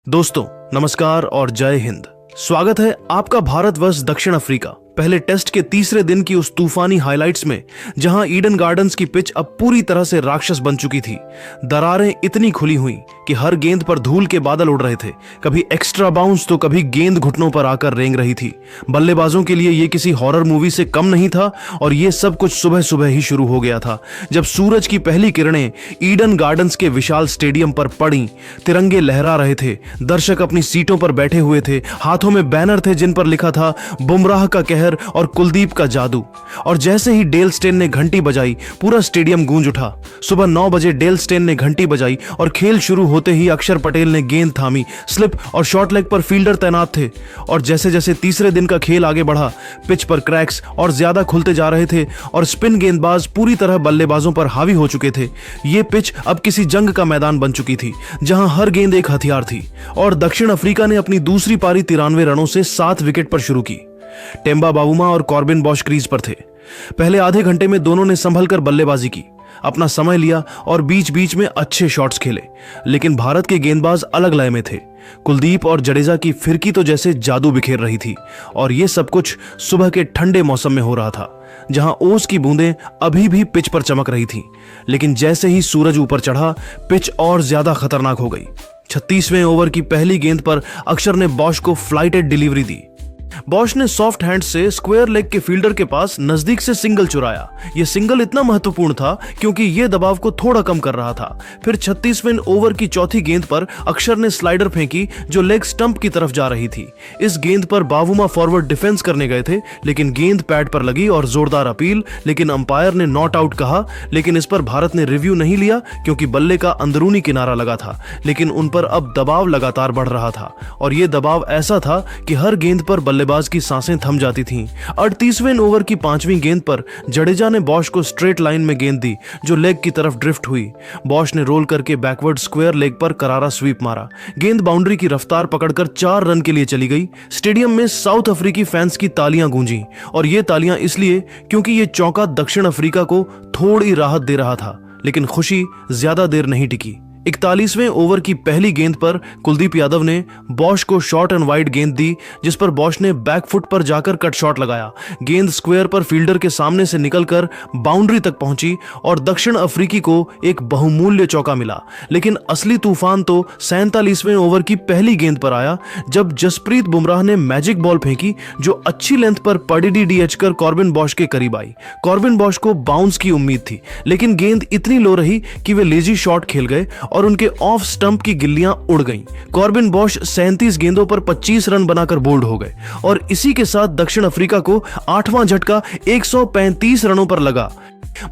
दोस्तों नमस्कार और जय हिंद। स्वागत है आपका भारतवर्ष दक्षिण अफ्रीका पहले टेस्ट के तीसरे दिन की उस तूफानी हाइलाइट्स में, जहां ईडन गार्डन्स की पिच अब पूरी तरह से राक्षस बन चुकी थी। दरारें इतनी खुली हुई कि हर गेंद पर धूल के बादल उड़ रहे थे। कभी एक्स्ट्रा बाउंस तो कभी गेंद घुटनों पर आकर रेंग रही थी। बल्लेबाजों के लिए ये किसी हॉरर मूवी से कम नहीं था और ये सब कुछ सुबह सुबह ही शुरू हो गया था, जब सूरज की पहली किरणें ईडन गार्डन्स के विशाल स्टेडियम पर पड़ी। तिरंगे लहरा रहे थे, दर्शक अपनी सीटों पर बैठे हुए थे, हाथों में बैनर थे जिन पर लिखा था बुमराह का कहर और कुलदीप का जादू। और जैसे ही डेल स्टेन ने घंटी बजाई, पूरा स्टेडियम गूंज उठा। सुबह 9 बजे डेल स्टेन ने घंटी बजाई और खेल शुरू होते ही अक्षर पटेल ने गेंद थामी। स्लिप और शॉर्ट लेग पर फील्डर तैनात थे और जैसे जैसे तीसरे दिन का खेल आगे बढ़ा, पिच पर क्रैक्स और ज्यादा खुलते जा रहे थे और स्पिन गेंदबाज पूरी तरह बल्लेबाजों पर हावी हो चुके थे। ये पिच अब किसी जंग का मैदान बन चुकी थी, जहां हर गेंद एक हथियार थी। और दक्षिण अफ्रीका ने अपनी दूसरी पारी 93 रनों से 7 विकेट पर शुरू की। टेम्बा बावुमा और कॉर्बिन बॉश क्रीज पर थे। पहले आधे घंटे में दोनों ने संभल कर बल्लेबाजी की, अपना समय लिया और बीच बीच में अच्छे शॉट्स खेले। लेकिन भारत के गेंदबाज अलग लय में थे। कुलदीप और जडेजा की फिरकी तो जैसे जादू बिखेर रही थी। और ये सब कुछ सुबह के ठंडे मौसम में हो रहा था, जहां ओस की बूंदें अभी भी पिच पर चमक रही थी। लेकिन जैसे ही सूरज ऊपर चढ़ा, पिच और ज्यादा खतरनाक हो गई। 36वें ओवर की पहली गेंद पर अक्षर ने बॉश को फ्लाइटेड डिलीवरी दी। बॉश ने सॉफ्ट हैंड से स्क्वायर लेग के फील्डर के पास नजदीक से सिंगल चुराया। यह सिंगल इतना महत्वपूर्ण था क्योंकि यह दबाव को थोड़ा कम कर रहा था। फिर 36वें ओवर की चौथी गेंद पर अक्षर ने स्लाइडर फेंकी जो लेग स्टंप की तरफ जा रही थी। इस गेंद पर बावुमा फॉरवर्ड डिफेंस करने गए थे, लेकिन गेंद पैड पर लगी और जोरदार अपील, लेकिन अंपायर ने नॉट आउट कहा। लेकिन इस पर भारत ने रिव्यू नहीं लिया क्योंकि बल्ले का अंदरूनी किनारा लगा था। लेकिन उन पर अब दबाव लगातार बढ़ रहा था और यह दबाव ऐसा था कि हर गेंद पर बल्लेबाज की सांसें थम जाती थीं। 38वें ओवर की 5वीं गेंद पर जडेजा ने बॉश को स्ट्रेट लाइन में गेंद दी जो लेग की तरफ ड्रिफ्ट हुई। बॉश ने रोल करके बैकवर्ड स्क्वायर लेग पर करारा स्वीप मारा। गेंद बाउंड्री की रफ्तार पकड़कर 4 रन के लिए चली गई। स्टेडियम में साउथ अफ्रीकी फैंस की तालियां गूंजी और ये तालियां इसलिए क्योंकि ये चौका दक्षिण अफ्रीका को थोड़ी राहत दे रहा था। लेकिन खुशी ज्यादा देर नहीं टिकी। 41वें ओवर की पहली गेंद पर कुलदीप यादव ने बॉश को शॉर्ट एंड वाइड गेंद दी, जिस पर बॉश ने बैक फुट पर जाकर कट शॉट लगाया। गेंद स्क्वायर पर फील्डर के सामने से निकलकर बाउंड्री तक पहुंची और दक्षिण अफ्रीकी को एक बहुमूल्य चौका मिला। लेकिन असली तूफान तो 47वें ओवर की पहली गेंद पर आया, जब जसप्रीत बुमराह ने मैजिक बॉल फेंकी जो अच्छी लेंथ पर पडिडी डीएच कर कॉर्बिन बॉश के करीब आई। कॉर्बिन बॉश को बाउंस की उम्मीद थी, लेकिन गेंद इतनी लो रही कि वे लेजी शॉट खेल गए और उनके ऑफ स्टंप की गिल्लियां उड़ गईं। कॉर्बिन बॉश 37 गेंदों पर 25 रन बनाकर बोल्ड हो गए और इसी के साथ दक्षिण अफ्रीका को 8वां झटका 135 रनों पर लगा।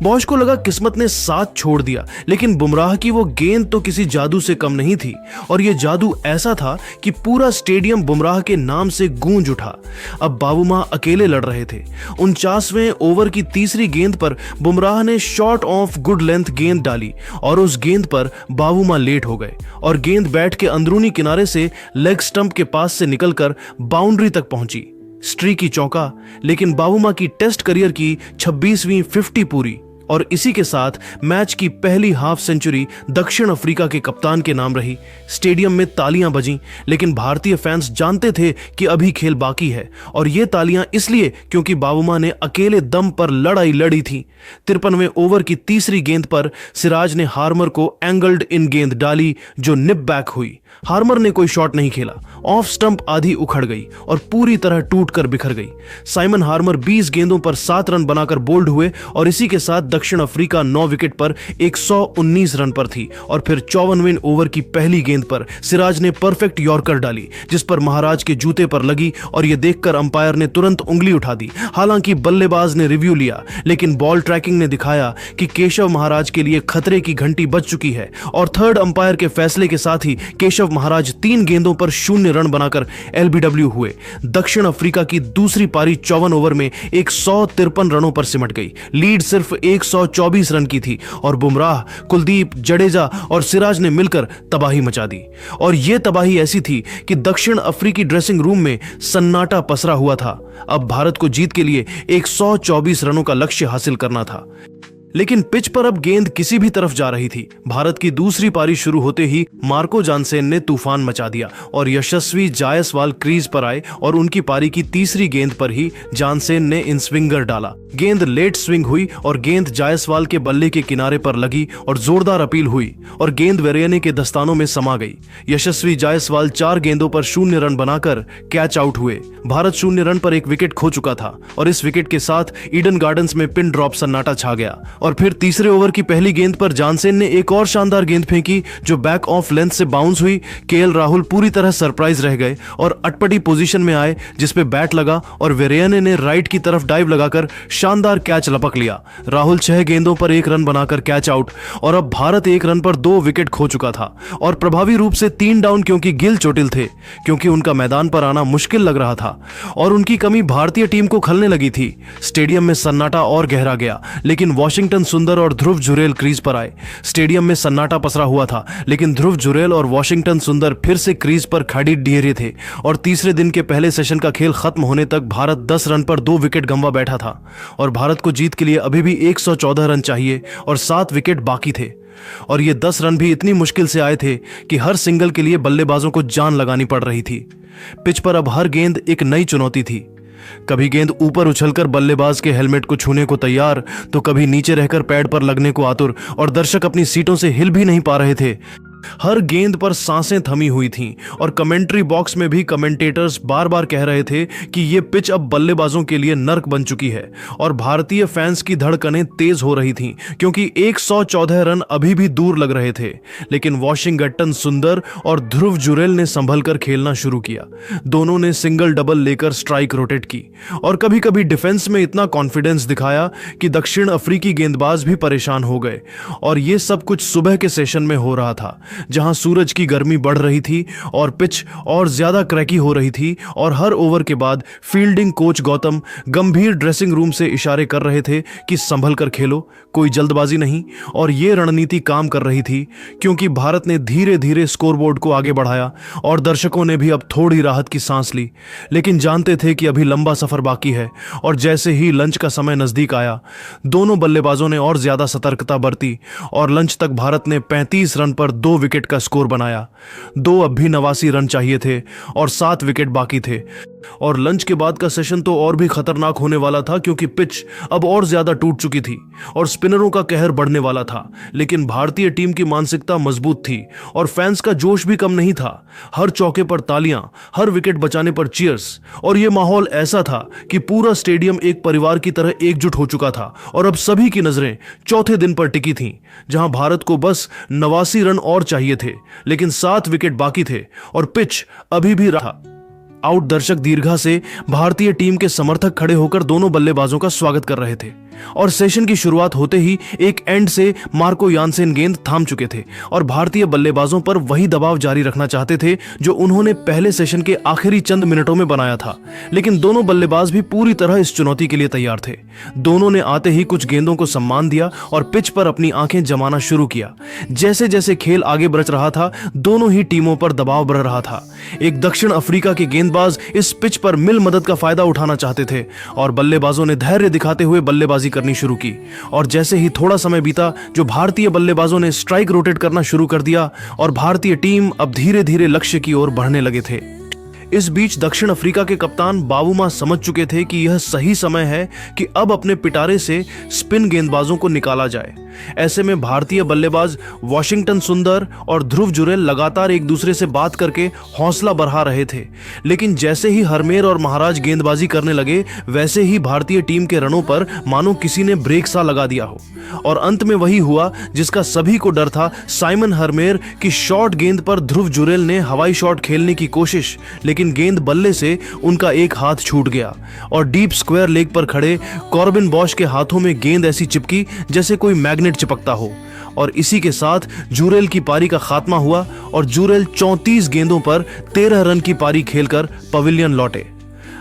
बॉश को लगा किस्मत ने साथ छोड़ दिया, लेकिन बुमराह की वो गेंद तो किसी जादू से कम नहीं थी। और ये जादू ऐसा था कि पूरा स्टेडियम बुमराह के नाम से गूंज उठा। अब बावुमा अकेले लड़ रहे थे। 49वें ओवर की तीसरी गेंद पर बुमराह ने शॉर्ट ऑफ गुड लेंथ गेंद डाली और उस गेंद पर बावुमा लेट हो गए और गेंद बैट के अंदरूनी किनारे से लेग स्टंप के पास से निकलकर बाउंड्री तक पहुंची। स्ट्रीकी चौका, लेकिन बावुमा की टेस्ट करियर की 26वीं 50 पूरी और इसी के साथ मैच की पहली हाफ सेंचुरी दक्षिण अफ्रीका के कप्तान के नाम रही। स्टेडियम में तालियां बजीं, लेकिन भारतीय फैंस जानते थे कि अभी खेल बाकी है और ये तालियां इसलिए क्योंकि बावुमा ने अकेले दम पर लड़ाई लड़ी थी। 53वें ओवर की तीसरी गेंद पर सिराज ने हार्मर को एंगल्ड इन गेंद डाली जो निप बैक हुई। हार्मर ने कोई शॉट नहीं खेला, ऑफ स्टंप आधी उखड़ गई और पूरी तरह टूटकर बिखर गई। साइमन हार्मर 20 गेंदों पर 7 रन बनाकर बोल्ड हुए और इसी के साथ दक्षिण अफ्रीका 9 विकेट पर 119 रन पर थी। और फिर 54वें ओवर की पहली गेंद पर सिराज ने परफेक्ट यॉर्कर डाली, जिस पर महाराज के जूते पर लगी और यह देखकर अंपायर ने तुरंत उंगली उठा दी। हालांकि बल्लेबाज ने रिव्यू लिया, लेकिन बॉल ट्रैकिंग ने दिखाया कि केशव महाराज के लिए खतरे की घंटी बज चुकी है और थर्ड अंपायर के फैसले के साथ ही केशव महाराज 3 गेंदों पर 0 रन बनाकर एलबीडब्ल्यू हुए। दक्षिण अफ्रीका की दूसरी पारी 54 ओवर में 153 रनों पर सिमट गई। लीड सिर्फ 124 रन की थी और बुमराह, कुलदीप, जडेजा और सिराज ने मिलकर तबाही मचा दी। और यह तबाही ऐसी थी कि दक्षिण अफ्रीकी ड्रेसिंग रूम में सन्नाटा पसरा हुआ था। अब भारत को जीत के लिए 124 रनों का लक्ष्य हासिल करना था। लेकिन पिच पर अब गेंद किसी भी तरफ जा रही थी। भारत की दूसरी पारी शुरू होते ही मार्को जानसेन ने तूफान मचा दिया और यशस्वी जायसवाल क्रीज पर आए और उनकी पारी की तीसरी गेंद पर ही जानसेन ने इन स्विंगर डाला। गेंद लेट स्विंग हुई और गेंद जायसवाल के बल्ले के किनारे पर लगी और जोरदार अपील हुई और गेंद वेरेने के दस्तानों में समा गई। यशस्वी जायसवाल 4 गेंदों पर 0 रन बनाकर कैच आउट हुए। भारत 0 रन पर एक विकेट खो चुका था और इस विकेट के साथ ईडन गार्डन्स में पिन ड्रॉप सन्नाटा छा गया। और फिर तीसरे ओवर की पहली गेंद पर जानसेन ने एक और शानदार गेंद फेंकी जो बैक ऑफ लेंथ से बाउंस हुई। केएल राहुल पूरी तरह सरप्राइज रह गए और अटपटी पोजीशन में आए जिसपे बैट लगा और वेरेने ने राइट की तरफ डाइव लगाकर शानदार कैच लपक लिया। राहुल 6 गेंदों पर 1 रन बनाकर कैच आउट और अब भारत 1 रन पर 2 विकेट खो चुका था और प्रभावी रूप से 3 डाउन, क्योंकि गिल चोटिल थे, क्योंकि उनका मैदान पर आना मुश्किल लग रहा था और उनकी कमी भारतीय टीम को खलने लगी थी। स्टेडियम में सन्नाटा और गहरा गया, लेकिन वॉशिंगटन सुंदर और ध्रुव जुरेल क्रीज पर आए। स्टेडियम में सन्नाटा पसरा हुआ था, लेकिन ध्रुव जुरेल और वॉशिंगटन सुंदर फिर से क्रीज पर खड़ी डियरे थे और तीसरे दिन के पहले सेशन का खेल खत्म होने तक भारत 10 रन पर 2 विकेट गंवा बैठा था और भारत को जीत के लिए अभी भी 114 रन चाहिए और 7 विकेट बाकी थे। और ये 10 रन भी इतनी मुश्किल से आए थे कि हर सिंगल के लिए बल्लेबाजों को जान लगानी पड़ रही थी। पिच पर अब हर गेंद एक नई चुनौती थी। कभी गेंद ऊपर उछलकर बल्लेबाज के हेलमेट को छूने को तैयार, तो कभी नीचे रहकर पैड पर लगने को आतुर और दर्शक अपनी सीटों से हिल भी नहीं पा रहे थे। हर गेंद पर सांसें थमी हुई थीं और कमेंट्री बॉक्स में भी कमेंटेटर्स बार बार कह रहे थे कि ये पिच अब बल्लेबाजों के लिए नर्क बन चुकी है और भारतीय फैंस की धड़कनें तेज हो रही थीं क्योंकि 114 रन अभी भी दूर लग रहे थे। लेकिन वॉशिंगटन सुंदर और ध्रुव जुरेल ने संभल कर खेलना शुरू किया। दोनों ने सिंगल डबल लेकर स्ट्राइक रोटेट की और कभी कभी डिफेंस में इतना कॉन्फिडेंस दिखाया कि दक्षिण अफ्रीकी गेंदबाज भी परेशान हो गए। और ये सब कुछ सुबह के सेशन में हो रहा था, जहां सूरज की गर्मी बढ़ रही थी और पिच और ज्यादा क्रैकी हो रही थी और हर ओवर के बाद फील्डिंग कोच गौतम गंभीर ड्रेसिंग रूम से इशारे कर रहे थे कि संभल कर खेलो, कोई जल्दबाजी नहीं। और ये रणनीति काम कर रही थी क्योंकि भारत ने धीरे धीरे स्कोरबोर्ड को आगे बढ़ाया और दर्शकों ने भी अब थोड़ी राहत की सांस ली, लेकिन जानते थे कि अभी लंबा सफर बाकी है। और जैसे ही लंच का समय नजदीक आया, दोनों बल्लेबाजों ने और ज्यादा सतर्कता बरती और लंच तक भारत ने 35 रन पर 2 विकेट का स्कोर बनाया। 2 अब भी 89 रन चाहिए थे और 7 विकेट बाकी थे। और लंच के बाद का सेशन तो और भी खतरनाक होने वाला था क्योंकि पिच अब और ज्यादा टूट चुकी थी और स्पिनरों का कहर बढ़ने वाला था। लेकिन भारतीय टीम की मानसिकता मजबूत थी और फैंस का जोश भी कम नहीं था। हर चौके पर तालियां, हर विकेट बचाने पर चीयर्स और यह माहौल ऐसा था कि पूरा स्टेडियम एक परिवार की तरह एकजुट हो चुका था। और अब सभी की नजरें चौथे दिन पर टिकी थीं, जहां भारत को बस 89 रन और चाहिए थे, लेकिन 7 विकेट बाकी थे और पिच अभी भी रहा आउट। दर्शक दीर्घा से भारतीय टीम के समर्थक खड़े होकर दोनों बल्लेबाजों का स्वागत कर रहे थे और सेशन की शुरुआत होते ही एक एंड से मार्को यानसेन गेंद थाम चुके थे और भारतीय बल्लेबाजों पर वही दबाव जारी रखना चाहते थे जो उन्होंने पहले सेशन के आखिरी चंद मिनटों में बनाया था। लेकिन दोनों बल्लेबाज भी पूरी तरह इस चुनौती के लिए तैयार थे। दोनों ने आते ही कुछ गेंदों को सम्मान दिया और पिच पर अपनी आंखें जमाना शुरू किया। जैसे जैसे खेल आगे बढ़ रहा था, दोनों ही टीमों पर दबाव बढ़ रहा था। एक दक्षिण अफ्रीका के गेंदबाज इस पिच पर मिल मदद का फायदा उठाना चाहते थे और बल्लेबाजों ने धैर्य दिखाते हुए बल्लेबाजी करनी शुरू की। और जैसे ही थोड़ा समय बीता, जो भारतीय बल्लेबाजों ने स्ट्राइक रोटेट करना शुरू कर दिया और भारतीय टीम अब धीरे धीरे लक्ष्य की ओर बढ़ने लगे थे। इस बीच दक्षिण अफ्रीका के कप्तान बाबूमा समझ चुके थे कि यह सही समय है कि अब अपने पिटारे से स्पिन गेंदबाजों को निकाला जाए। ऐसे में भारतीय बल्लेबाज वॉशिंगटन सुंदर और ध्रुव जुरेल लगातार एक दूसरे से बात करके हौसला बढ़ा रहे थे। लेकिन जैसे ही हरमेर और महाराज गेंदबाजी करने लगे, वैसे ही भारतीय टीम के रनों पर मानो किसी ने ब्रेक सा लगा दिया हो। और अंत में वही हुआ जिसका सभी को डर था। साइमन हरमेर की शॉर्ट गेंद पर ध्रुव जुरेल ने हवाई शॉट खेलने की कोशिश, लेकिन गेंद बल्ले से उनका एक हाथ छूट गया और डीप स्क्वायर लेग पर खड़े कॉर्बिन बॉश के हाथों में गेंद ऐसी चिपकी जैसे कोई मैग्नेट चिपकता हो। और इसी के साथ जुरेल की पारी का खात्मा हुआ और जुरेल 34 गेंदों पर 13 रन की पारी खेलकर पवेलियन लौटे।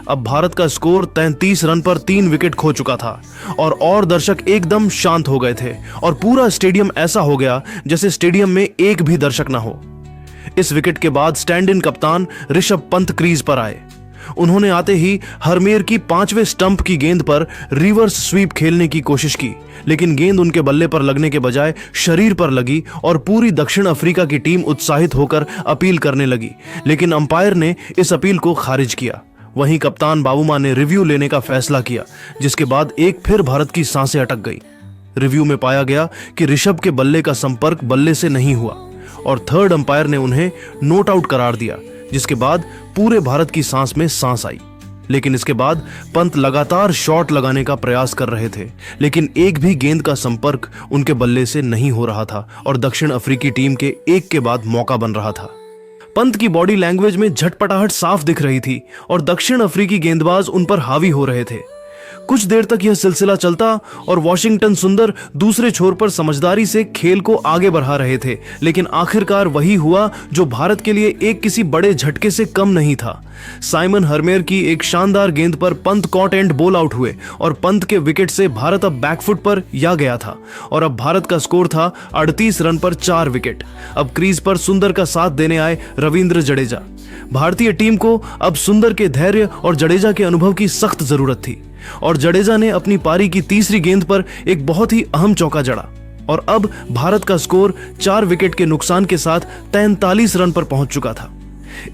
अब भारत का स्कोर 33 रन पर 3 विकेट खो चुका था और दर्शक एकदम शांत हो गए थे और पूरा स्टेडियम ऐसा हो गया जैसे स्टेडियम में एक भी दर्शक ना हो। इस विकेट के बाद स्टैंड इन कप्तान ऋषभ पंत क्रीज पर आए। उन्होंने आते ही हरमेर की 5वें स्टंप की गेंद पर रिवर्स स्वीप खेलने की कोशिश की, लेकिन गेंद उनके बल्ले पर लगने के बजाय शरीर पर लगी और पूरी दक्षिण अफ्रीका की टीम उत्साहित होकर अपील करने लगी, लेकिन अंपायर ने इस अपील को खारिज किया। वहीं कप्तान बाबूमा ने रिव्यू लेने का फैसला किया, जिसके बाद एक फिर भारत की सांसें अटक गई। रिव्यू में पाया गया कि ऋषभ के बल्ले का संपर्क बल्ले से नहीं हुआ और थर्ड अंपायर ने उन्हें नोट आउट करार दिया, जिसके बाद पूरे भारत की सांस में सांस आई। लेकिन इसके बाद पंत लगातार शॉट लगाने का प्रयास कर रहे थे, लेकिन एक भी गेंद का संपर्क उनके बल्ले से नहीं हो रहा था और दक्षिण अफ्रीकी टीम के एक के बाद मौका बन रहा था। पंत की बॉडी लैंग्वेज में झटपटाहट साफ दिख रही थी और दक्षिण अफ्रीकी गेंदबाज उन पर हावी हो रहे थे। कुछ देर तक यह सिलसिला चलता और वॉशिंगटन सुंदर दूसरे छोर पर समझदारी से खेल को आगे बढ़ा रहे थे, लेकिन आखिरकार वही हुआ जो भारत के लिए एक किसी बड़े झटके से कम नहीं था। साइमन हरमेर की एक शानदार गेंद पर पंत कॉट एंड बोल आउट हुए और पंत के विकेट से भारत अब बैकफुट पर या गया था और अब भारत का स्कोर था 38 रन पर 4 विकेट। अब क्रीज पर सुंदर का साथ देने आए रविंद्र जडेजा। भारतीय टीम को अब सुंदर के धैर्य और जडेजा के अनुभव की सख्त जरूरत थी और जडेजा ने अपनी पारी की तीसरी गेंद पर एक बहुत ही अहम चौका जड़ा और अब भारत का स्कोर 4 विकेट के नुकसान के साथ 43 रन पर पहुंच चुका था।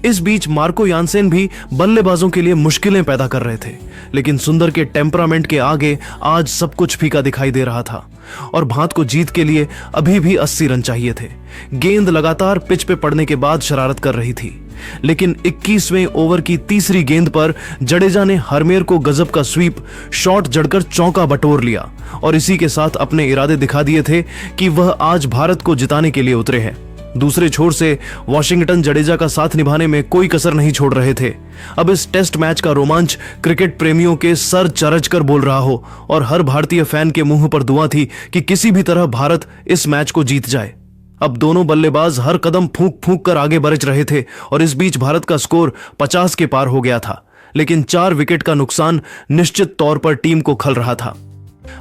इस बीच मार्को यानसेन भी बल्लेबाजों के लिए मुश्किलें पैदा कर रहे थे, लेकिन सुंदर के टेम्परामेंट के आगे आज सब कुछ फीका दिखाई दे रहा था और भारत को जीत के लिए अभी भी 80 रन चाहिए थे। गेंद लगातार पिच पे पड़ने के बाद शरारत कर रही थी, लेकिन 21वें ओवर की तीसरी गेंद पर जडेजा ने हरमेर को गजब का स्वीप शॉट जड़कर चौका बटोर लिया और इसी के साथ अपने इरादे दिखा दिए थे कि वह आज भारत को जिताने के लिए उतरे हैं। दूसरे छोर से वॉशिंगटन जडेजा का साथ निभाने में कोई कसर नहीं छोड़ रहे थे। अब इस टेस्ट मैच का रोमांच क्रिकेट प्रेमियों के सर चरच कर बोल रहा हो और हर भारतीय फैन के मुंह पर दुआ थी कि किसी भी तरह भारत इस मैच को जीत जाए। अब दोनों बल्लेबाज हर कदम फूंक फूंक कर आगे बरच रहे थे और इस बीच भारत का स्कोर 50 के पार हो गया था, लेकिन 4 विकेट का नुकसान निश्चित तौर पर टीम को खल रहा था।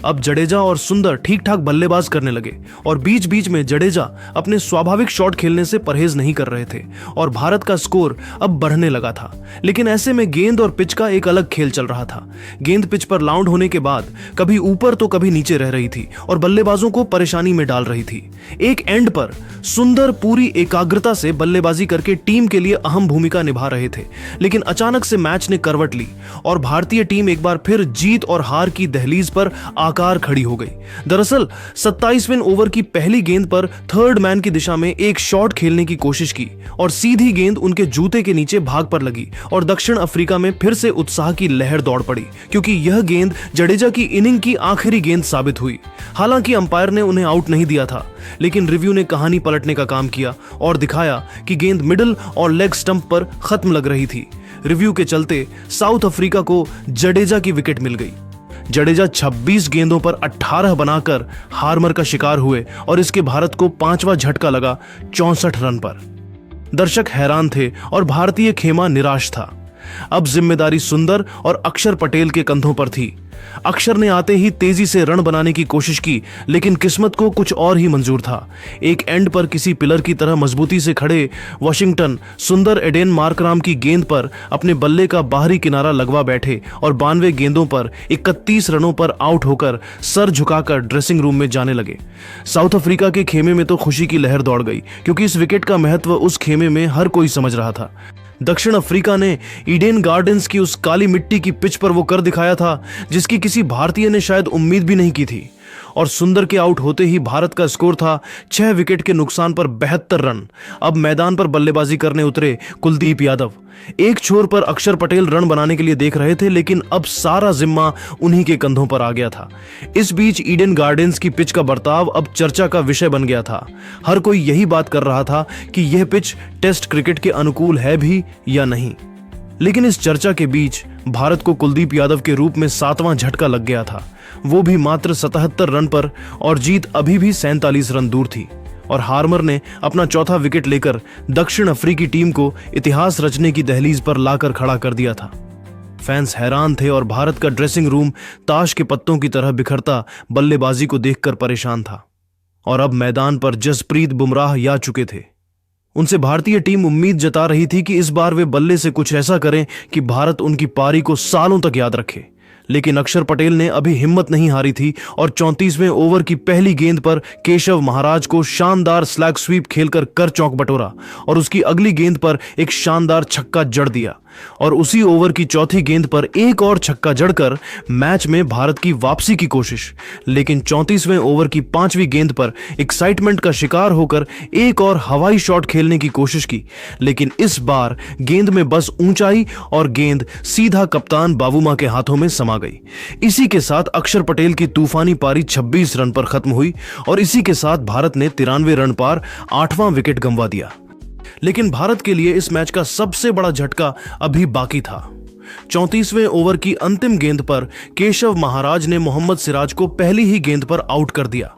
अब जडेजा और सुंदर ठीक ठाक बल्लेबाज करने लगे और बीच बीच में जडेजा अपने स्वाभाविक शॉट खेलने से परहेज नहीं कर रहे थे और भारत का स्कोर अब बढ़ने लगा था। लेकिन ऐसे में गेंद और पिच का एक अलग खेल चल रहा था। गेंद पिच पर लाउंड होने के बाद कभी ऊपर तो कभी नीचे रह रही थी और बल्लेबाजों को परेशानी में डाल रही थी। एक एंड पर सुंदर पूरी एकाग्रता से बल्लेबाजी करके टीम के लिए अहम भूमिका निभा रहे थे, लेकिन अचानक से मैच ने करवट ली और भारतीय टीम एक बार फिर जीत और हार की दहलीज पर आकार खड़ी हो गई। दरअसल 27वें ओवर की पहली गेंद पर थर्ड मैन की दिशा में एक शॉट खेलने की कोशिश की और सीधी गेंद उनके जूते के नीचे भाग पर लगी और दक्षिण अफ्रीका में फिर से उत्साह की लहर दौड़ पड़ी, क्योंकि यह गेंद जडेजा की इनिंग की आखिरी गेंद साबित हुई। हालांकि अंपायर ने उन्हें आउट नहीं दिया था, लेकिन रिव्यू ने कहानी पलटने का काम किया और दिखाया कि गेंद मिडिल और लेग स्टंप पर खत्म लग रही थी। रिव्यू के चलते साउथ अफ्रीका को जडेजा की विकेट मिल गई। जडेजा 26 गेंदों पर 18 बनाकर हार्मर का शिकार हुए और इसके भारत को 5वां झटका लगा 64 रन पर। दर्शक हैरान थे और भारतीय खेमा निराश था। अब जिम्मेदारी सुंदर और अक्षर पटेल के कंधों पर थी। अक्षर ने आते ही तेजी से रन बनाने की कोशिश की, लेकिन किस्मत को कुछ और ही मंजूर था। एक एंड पर किसी पिलर की तरह मजबूती से खड़े वॉशिंगटन सुंदर एडेन मार्कराम की गेंद पर अपने बल्ले का बाहरी किनारा लगवा बैठे और 92 गेंदों पर 31 रनों पर आउट होकर सर झुकाकर ड्रेसिंग रूम में जाने लगे। साउथ अफ्रीका के खेमे में तो खुशी की लहर दौड़ गई, क्योंकि इस विकेट का महत्व उस खेमे में हर कोई समझ रहा था। दक्षिण अफ्रीका ने ईडन गार्डन्स की उस काली मिट्टी की पिच पर वो कर दिखाया था जिसकी किसी भारतीय ने शायद उम्मीद भी नहीं की थी और सुंदर के आउट होते ही भारत का स्कोर था 6 विकेट के नुकसान पर 72 रन। अब मैदान पर बल्लेबाजी करने उतरे कुलदीप यादव। एक छोर पर अक्षर पटेल रन बनाने के लिए देख रहे थे, लेकिन अब सारा जिम्मा उन्हीं के कंधों पर आ गया था। इस बीच ईडन गार्डन्स की पिच का बर्ताव अब चर्चा का विषय बन गया था। हर कोई यही बात कर रहा था कि यह पिच टेस्ट क्रिकेट के अनुकूल है भी या नहीं। लेकिन इस चर्चा के बीच भारत को कुलदीप यादव के रूप में 7वां झटका लग गया था, वो भी मात्र 77 रन पर, और जीत अभी भी 47 रन दूर थी और हार्मर ने अपना चौथा विकेट लेकर दक्षिण अफ्रीकी टीम को इतिहास रचने की दहलीज पर लाकर खड़ा कर दिया था। फैंस हैरान थे और भारत का ड्रेसिंग रूम ताश के पत्तों की तरह बिखरता बल्लेबाजी को देखकर परेशान था। और अब मैदान पर जसप्रीत बुमराह या चुके थे। उनसे भारतीय टीम उम्मीद जता रही थी कि इस बार वे बल्ले से कुछ ऐसा करें कि भारत उनकी पारी को सालों तक याद रखे। लेकिन अक्षर पटेल ने अभी हिम्मत नहीं हारी थी और 34वें ओवर की पहली गेंद पर केशव महाराज को शानदार स्लैग स्वीप खेलकर कर चौक बटोरा और उसकी अगली गेंद पर एक शानदार छक्का जड़ दिया और उसी ओवर की चौथी गेंद पर एक और छक्का जड़कर मैच में भारत की वापसी की कोशिश। लेकिन 34वें ओवर की 5वीं गेंद पर एक्साइटमेंट का शिकार होकर एक और हवाई शॉट खेलने की कोशिश की, लेकिन इस बार गेंद में बस ऊंचाई और गेंद सीधा कप्तान बाबूमा के हाथों में समा गई। इसी के साथ अक्षर पटेल की तूफानी पारी 26 रन पर खत्म हुई और इसी के साथ भारत ने 93 रन पार 8वां विकेट गंवा दिया। लेकिन भारत के लिए इस मैच का सबसे बड़ा झटका अभी बाकी था। 34वें ओवर की अंतिम गेंद पर केशव महाराज ने मोहम्मद सिराज को पहली ही गेंद पर आउट कर दिया।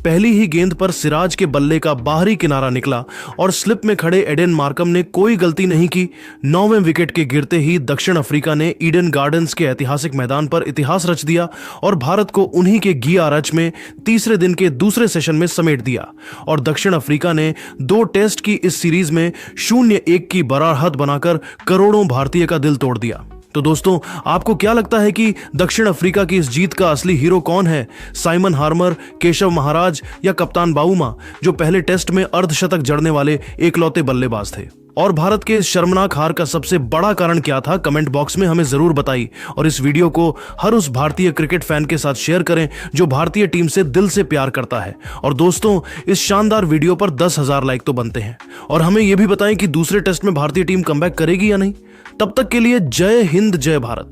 पहली ही गेंद पर सिराज के बल्ले का बाहरी किनारा निकला और स्लिप में खड़े एडन मार्कम ने कोई गलती नहीं की। 9वें विकेट के गिरते ही दक्षिण अफ्रीका ने ईडन गार्डन्स के ऐतिहासिक मैदान पर इतिहास रच दिया और भारत को उन्हीं के गिया रच में तीसरे दिन के दूसरे सेशन में समेट दिया और दक्षिण अफ्रीका ने 2 टेस्ट की इस सीरीज में 0-1 की बराहत बनाकर करोड़ों भारतीय का दिल तोड़ दिया। तो दोस्तों, आपको क्या लगता है कि दक्षिण अफ्रीका की इस जीत का असली हीरो कौन है? साइमन हार्मर, केशव महाराज या कप्तान बाबूमा, जो पहले टेस्ट में अर्धशतक जड़ने वाले एकलौते बल्लेबाज थे? और भारत के इस शर्मनाक हार का सबसे बड़ा कारण क्या था? कमेंट बॉक्स में हमें जरूर बताइए और इस वीडियो को हर उस भारतीय क्रिकेट फैन के साथ शेयर करें जो भारतीय टीम से दिल से प्यार करता है। और दोस्तों, इस शानदार वीडियो पर 10,000 लाइक तो बनते हैं और हमें यह भी बताएं कि दूसरे टेस्ट में भारतीय टीम कमबैक करेगी या नहीं। तब तक के लिए जय हिंद, जय भारत।